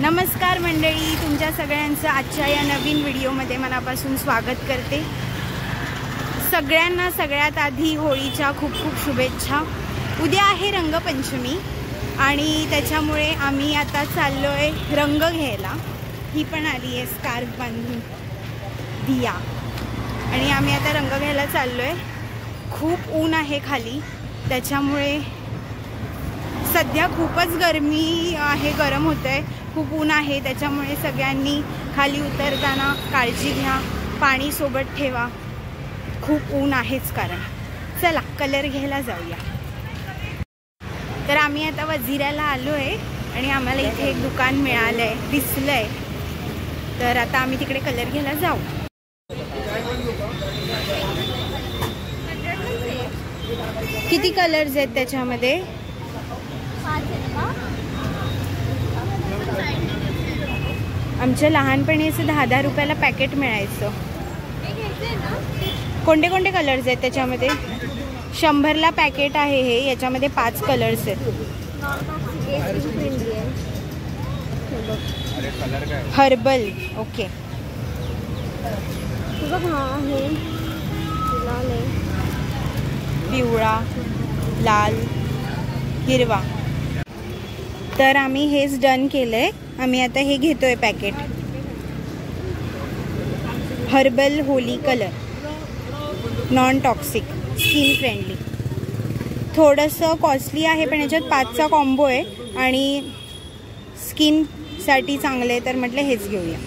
नमस्कार मंडळी, तुमच्या सगळ्यांचं आजच्या या नवीन व्हिडिओमध्ये मनापासून स्वागत करते। सगळ्यांना सगळ्यात आधी होळीच्या खूप खूप शुभेच्छा। उद्या आहे रंगपंचमी आणि त्याच्यामुळे आम्ही आता चाललोय रंग घ्यायला। ही पण आली आहे स्कार्फ बांधून दिया आणि आम्ही आता रंग घ्यायला चाललोय। खूप ऊन आहे खाली, त्याच्यामुळे सध्या खूपच गरमी आहे, गरम होतंय, खूप ऊन आहे, त्याच्यामुळे सगळ्यांनी खाली उतरताना काळजी घ्या, पाणी सोबत ठेवा, खूप ऊन आहेच कारण। चला कलर घ्यायला जाऊया। तर आम्ही आता वजिऱ्याला आलो आहे आणि आम्हाला इथे एक दुकान मिळालंय, दिसलंय, तर आता आम्ही तिकडे कलर घ्यायला जाऊ। किती कलर्स आहेत त्याच्यामध्ये? आमच्या लहानपणी असं 10-10 रुपयाला पॅकेट मिळायचं। कोणते कोणते कलर्स आहेत त्याच्यामध्ये? 100ला पॅकेट आहे हे, याच्यामध्ये 5 कलर्स आहेत। Herbal, okay. पिवळा, लाल, हिरवा। तर आम्ही हेच डन केलंय। आम्ही आता हे घेतोय packet, herbal Holy colour, non toxic, skin friendly. थोडंसं कॉस्टली आहे पण याच्यात 5चा कॉम्बो आहे आणि स्किनसाठी चांगलं आहे, तर म्हटलं हेच घेऊया।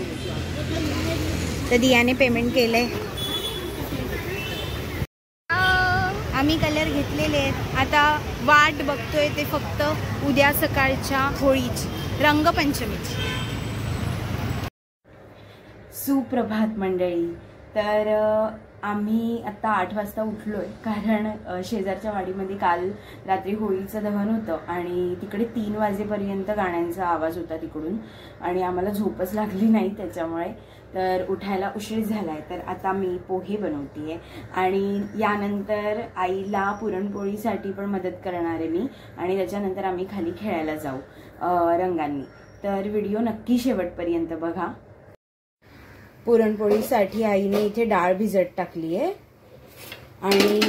तर दियाने पेमेंट केलंय, आम्ही कलर घेतलेले आहेत। आता वाट बघतोय ते फक्त उद्या सकाळच्या होळीची, रंगपंचमीची। सुप्रभात मंडळी। तर आम्ही आता 8 वाजता उठलोय, कारण शेजारच्या वाडीमध्ये काल रात्री होळीचं दहन होतं आणि तिकडे 3 वाजेपर्यंत गाण्यांचा आवाज होता तिकडून आणि आम्हाला झोपच लागली नाही त्याच्यामुळे, तर उठायला उशीर झालाय। तर आता मी पोहे बनवतेय आणि यानंतर आईला पुरणपोळीसाठी पण मदत करणार आहे मी आणि त्याच्यानंतर आम्ही खाली खेळायला जाऊ रंगांनी। तर व्हिडिओ नक्की शेवटपर्यंत बघा। पुरणपोळीसाठी आईने इथे डाळ भिजत टाकली आहे आणि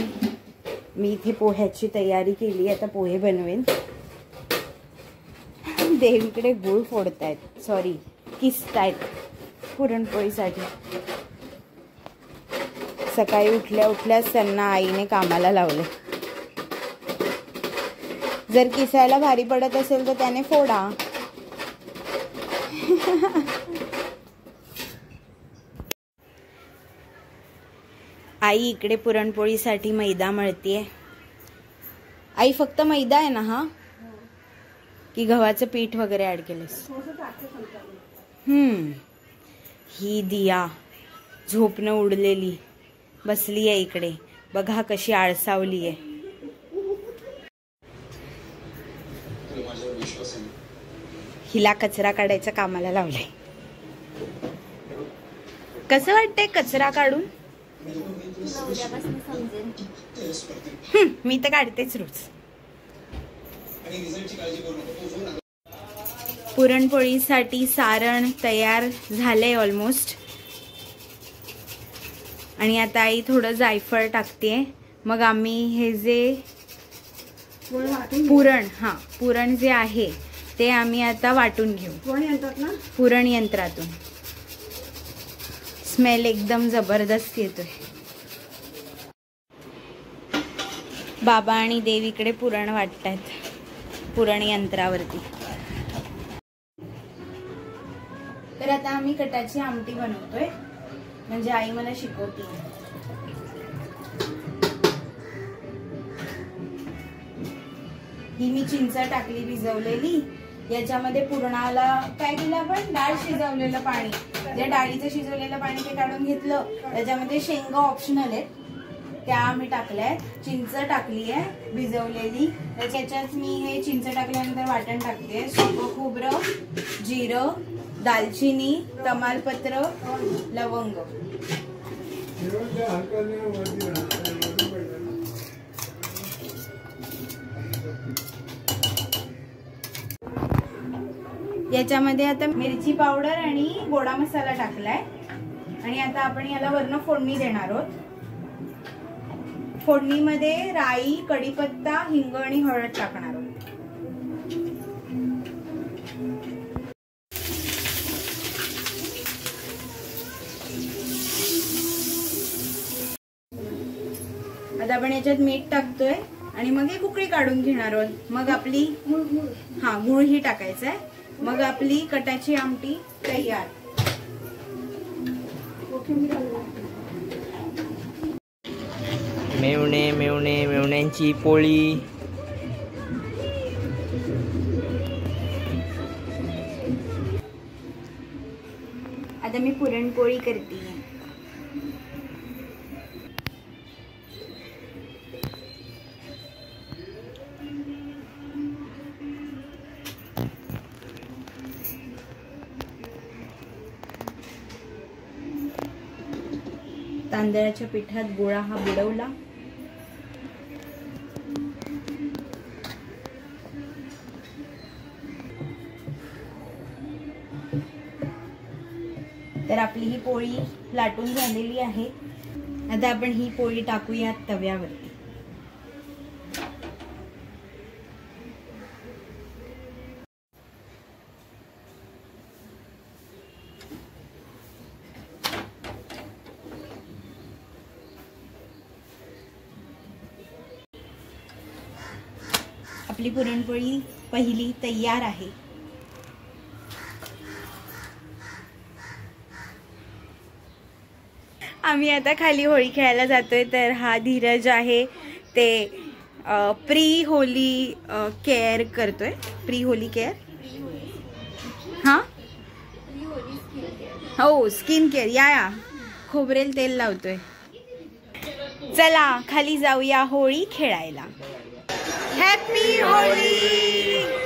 मी इथे पोह्याची तयारी केली। आता पोहे बनवेन। देवीकडे गुळ फोडतायत, सॉरी किसतायत पुरणपोळीसाठी। सकाळी उठल्या उठल्याच त्यांना आईने कामाला लावले। जर किसायला भारी पडत असेल तर त्याने फोडा। आई इकडे पुरणपोळीसाठी मैदा मळतीये। आई फक्त मैदा आहे ना हा, की गव्हाचं पीठ वगैरे ऍड केलंस? ही दिया झोपणं उडलेली बसली आहे इकडे, बघा कशी आळसावली आहे। हिला कचरा काढायच्या कामाला लावलंय। कसं वाटतंय कचरा काढून? मी तर काढतेच रोज। पुरणपोळीसाठी सारण तयार झालंय ऑलमोस्ट आणि आता आई थोडं जायफळ टाकते। मग आम्ही हे जे पुरण जे आहे ते आम्ही आता वाटून घेऊ पुरण यंत्रातून। स्मेल एकदम जबरदस्त येतोय। बाबा आणि देवीकडे पुरण वाटतायत पुरण यंत्रावरती। तर आता आम्ही कटाची आमटी बनवतोय, म्हणजे आई मला शिकवते। ही मी चिंच टाकली भिजवलेली, याच्यामध्ये पुरणाला काय केलं आपण, डाळ शिजवलेलं पाणी, जे डाळीचं शिजवलेलं पाणी ते काढून घेतलं, त्याच्यामध्ये शेंगा ऑप्शनल आहेत त्या आम्ही टाकल्यात, चिंच टाकली आहे भिजवलेली, त्याच्यात मी हे चिंच टाकल्यानंतर वाटण टाकते, सुकं खोबरं, जिरं, दालचिनी, तमालपत्र, लवंग। याच्यामध्ये आता मिरची पावडर आणि गोडा मसाला टाकलाय आणि आता आपण याला वरनं फोडणी देणार आहोत. फोडणीमध्ये राई, कढीपत्ता, हिंग आणि हळद टाकणार आहोत. आता आपण याच्यात मीठ टाकतोय आणि मग एक उकळी काढून घेणार आहोत. मग आपली गुळ ही टाकायचं आहे. मग आपली कटाची आमटी तयार. मेवणे मेवणे मेवण्यांची पोळी. आता मी पुरणपोळी करते. तांदळाच्या पिठात गोळा हा बुडवला. तर आपली ही पोळी लाटून झालेली आहे. आता आपण ही पोळी टाकूया तव्यावरती. आपली पुरणपोळी पहिली तयार आहे. आम्ही आता खाली होळी खेळायला जातोय. तर हा धीरज आहे ते प्री होली केअर करतोय. Pre Holy care. हा हो, स्किन केअर. या खोबरेल तेल लावतोय. चला खाली जाऊया होळी खेळायला. हॅपी होळी.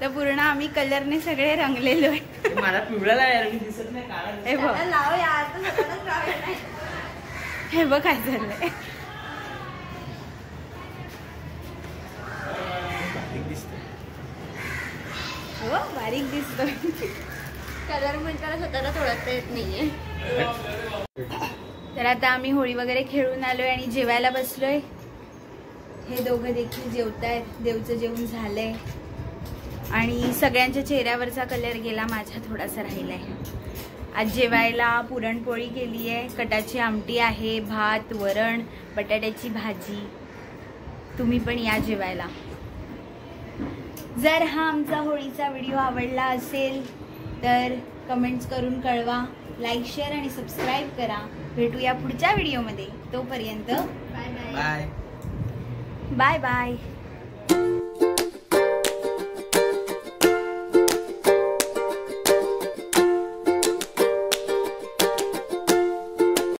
तर पूर्ण आम्ही कलरने सगळे रंगलेलो आहे. मला पिवळा दिसत नाही, काळा. हे बघ काय झालंय. हो, बारीक दिसतोय. कलर म्हणताना स्वतःला ओळखता येत नाहीये. तर आता आम्ही होळी वगैरे खेळून आलोय आणि जेवायला बसलोय. हे दोघं देखील जेवतायत. देवचं जेवण झालंय आणि सगळ्यांच्या चेहऱ्यावरचा कलर गेला, माझा थोडासा राहिलाय. आज जेवायला पुरणपोळी केली आहे, कटाची आमटी आहे, भात, वरण, बटाट्याची भाजी. तुम्ही पण या जेवायला. जर हा आमचा होळीचा व्हिडिओ आवडला असेल तर कमेंट्स करून कळवा. लाईक, शेअर आणि सबस्क्राईब करा. भेटूया पुढच्या व्हिडिओमध्ये. तोपर्यंत बाय बाय. Bye bye.